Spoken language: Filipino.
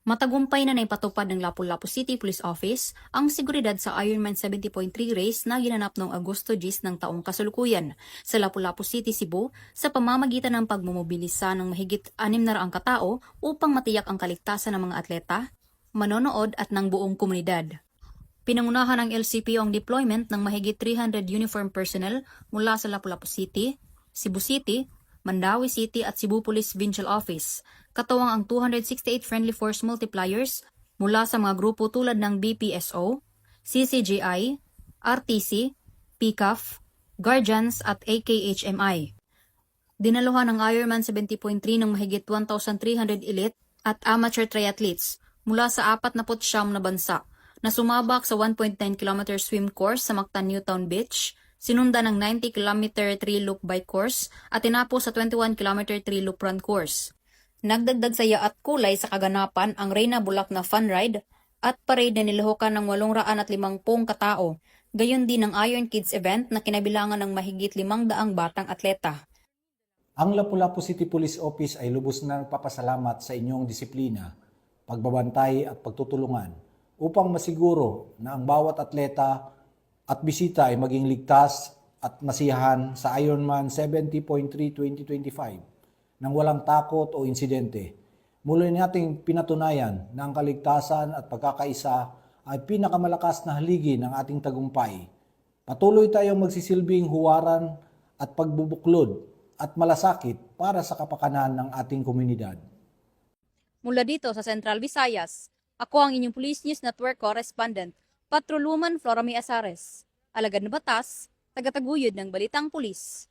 Matagumpay na naipatupad ng Lapu-Lapu City Police Office ang seguridad sa Ironman 70.3 race na ginanap noong Agosto 10 ng taong kasalukuyan sa Lapu-Lapu City, Cebu sa pamamagitan ng pagmumobilisa ng mahigit 600 katao upang matiyak ang kaligtasan ng mga atleta, manonood at ng buong komunidad. Pinangunahan ng LCPO ang deployment ng mahigit 300 uniform personnel mula sa Lapu-Lapu City, Cebu City, Mandawi City at Cebu Police Provincial Office, katuwang ang 268 friendly force multipliers mula sa mga grupo tulad ng BPSO, CCGI, RTC, PCAF, Guardians at AKHMI. Dinaluhan ng Ironman 70.3 ng mahigit 1,300 elite at amateur triathletes mula sa 49 na bansa na sumabak sa 1.9 km swim course sa Mactan Newtown Beach, sinunda ng 90 km 3-loop bike course at tinapos sa 21 km 3-loop run course. Nagdagdag saya at kulay sa kaganapan ang Reyna Bulak na fun ride at parade na nilahukan ng 850 katao, gayon din ang Iron Kids event na kinabilangan ng mahigit 500 batang atleta. Ang Lapu-Lapu City Police Office ay lubos na nagpapasalamat sa inyong disiplina, pagbabantay at pagtutulungan upang masiguro na ang bawat atleta at bisita ay maging ligtas at masiyahan sa Ironman 70.3 2025 nang walang takot o insidente. Muli nating pinatunayan na ang kaligtasan at pagkakaisa ay pinakamalakas na haligi ng ating tagumpay. Patuloy tayong magsisilbing huwaran at pagbubuklod at malasakit para sa kapakanan ng ating komunidad. Mula dito sa Central Visayas, ako ang inyong Police News Network correspondent, Patrolwoman Flora May Azares, alagad na batas, tagataguyod ng Balitang Pulis.